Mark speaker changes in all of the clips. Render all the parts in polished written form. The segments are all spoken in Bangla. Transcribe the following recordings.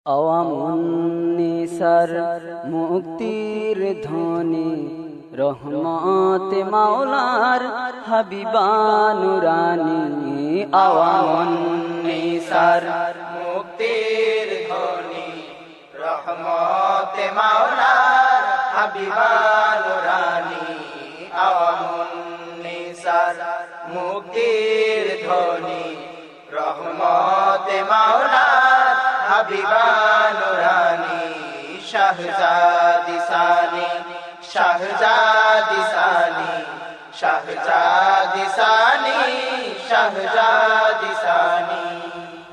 Speaker 1: আওয়ামুন্নিসার মুক্তির ধ্বনি রহমতে মাওলার হাবিবা নুরানি। আওয়ামুন্নিসার
Speaker 2: মুক্তির ধ্বনি রহমতে মাওলার হাবিবা নুরানি। আওয়ামুন্নিসার মুক্তির ধ্বনি রহমতে মাওলার হাবিবা নুরানি। শাহজাদি সানি শাহজাদি সানি শাহজাদি সানি শাহজাদি সানি।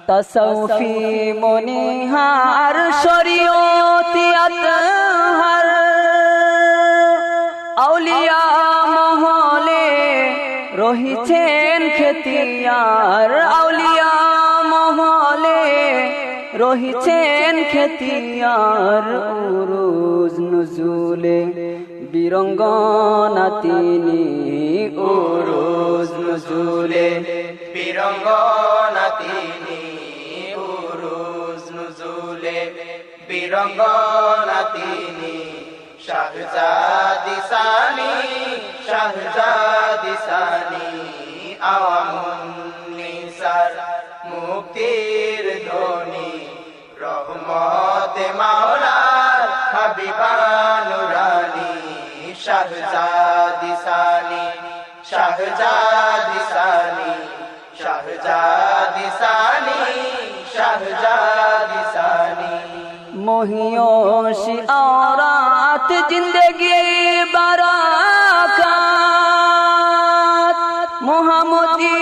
Speaker 1: তসৌফি মনিহার শরীয়তি আতহার আউলিয়া মহলে রহিছেন খেতিয়ার। আউলিয়া মহলে রহিছেন খেতিয়ার। উরুজ নুজুলে বীরঙ্গনা তিনি।
Speaker 2: উরুজ নুজুলে বীরঙ্গনা তিনি। উরুজ নুজুলে বীরঙ্গনা তিনি। শাহজাদি সানি শাহজাদি সানি। আওয়ামুন্নিসার মুক্তির ধ্বনি রহমতে মাওলার হাবিবা নুরানি। শাহজাদি সানি শাহজাদি সানি শাহজাদি সানি শাহজাদি সানি।
Speaker 1: মহিয়সি আওরাত জিন্দগি বারাকাত মোহাম্মদি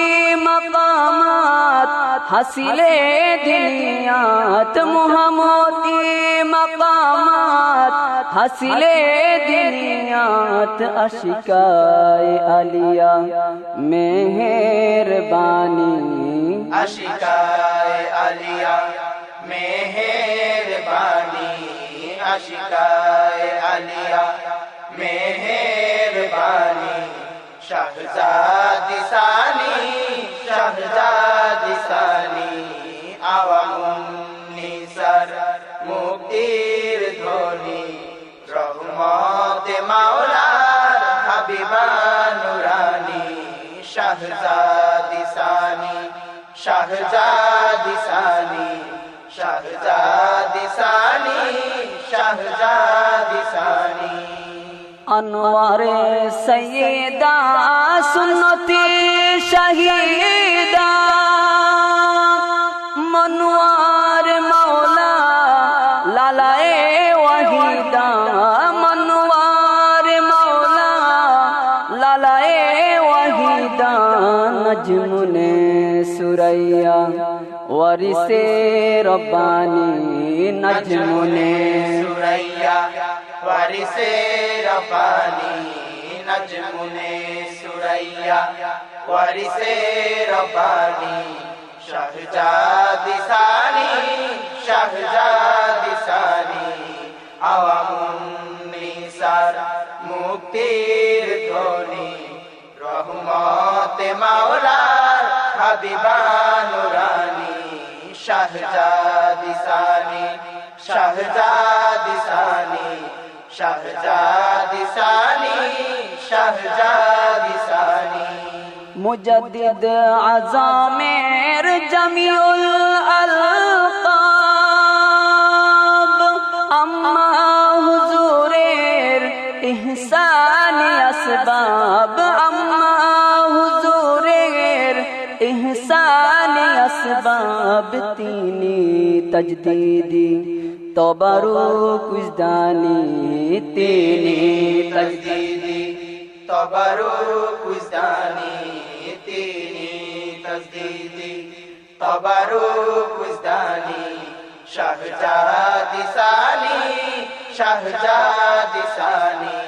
Speaker 1: মাকামাত হাসিলে দিনিয়াত। মোহাম্মদি মাকামাত হাসিলে দিনিয়াত। আশিকায়ে আলিয়া মেহেরবানি।
Speaker 2: আশিকায়ে আলিয়া মেহেরবানি। আশিকায়ে আলিয়া মেহেরবানি। শাহজাদি সানি শাহজাদি সানি। আওয়ামুন্নিসার মুক্তির ধ্বনি রহমতে মাওলার হাবিবা নুরানি। শাহজাদি সানি শাহজাদি সানি শাহজাদি সানি শাহজাদি সানি।
Speaker 1: আনোয়ারে সৈয়দা সুন্নতি শাহিদা মনোয়ার মাওলা লালায়ে ওয়াহিদা। মনোয়ার মাওলা লালায়ে ওয়াহিদা। নজমুনে সুরাইয়া ওয়ারিসে রব্বানি। নজমুনে
Speaker 2: সুরাইয়া ওয়ারিসে রব্বানি। নজমুনে সুরাইয়া ওয়ারিসে রব্বানি। শাহজাদি সানি শাহজাদি সানি। আওয়ামুন্নিসার মুক্তির ধ্বনি রহমতে মাওলার হাবিবা নুরানি। শাহজাদি সানি শাহজাদি সানি শাহজাদি সানি শাহজাদি সানি।
Speaker 1: মুজাদ্দিদ আজামের জামিউল আলকাব আম্মা হুজুরের ইহসানি আসবাব। আম্মা হুজুরের ইহসানি আসবাব। তিনি তজদীদি তবারুক উজদানি। তিনি
Speaker 2: তজদীদি তবারুক উজদানি। তিনি তজদীদি তবারুক উজদানি। শাহজাদি সানি শাহজাদি সানি।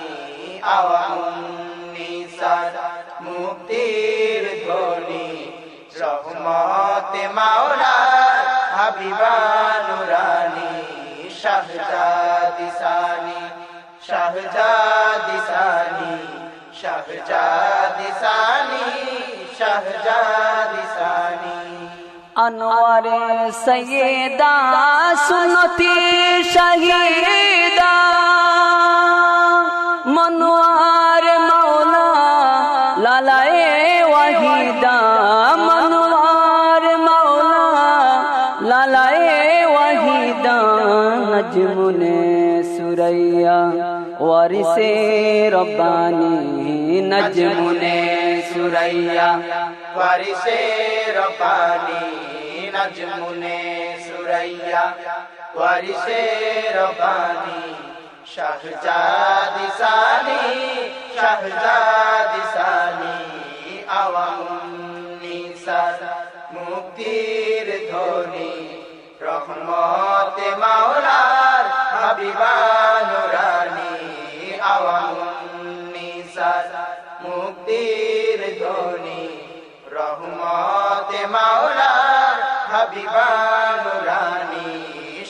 Speaker 2: আওয়ামুন্নিসার মুক্তির ধ্বনি রহমতে মাওলার হাবিবা নুরানি। শাহজাদি সানি শাহজাদি সানি শাহজাদি সানি শাহজাদি সানি।
Speaker 1: अनवर सैयदा সুন্নতি শাহিদা মনোয়ার মাওলা লালায়ে ওয়াহিদা মনোয়ার মাওলা লালায়ে ওয়াহিদা নজমুনে সুরাইয়া ওয়ারিসে রব্বানি নজমুনে সুরাইয়া
Speaker 2: ওয়ারিসে রব্বানি নজমুনে সুরাইয়া ওয়ারিসে রব্বানি শাহজাদি সানি শাহজাদি সানি আওয়ামুন্নিসার মুক্তির ধ্বনি রহমতে মাওলার হাবিবা নুরানি আওয়ামুন্নিসার মুক্তির ধ্বনি রহমতে মাওলার হাবিবা নুরানি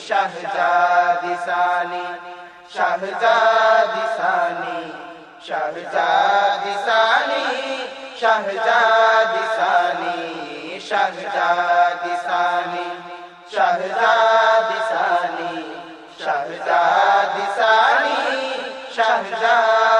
Speaker 2: শাহজাদি সানি শাহজাদি সানি শাহজাদি সানি শাহজাদি সানি শাহজাদি সানি শাহজাদি সানি শাহজাদি সানি শাহজাদি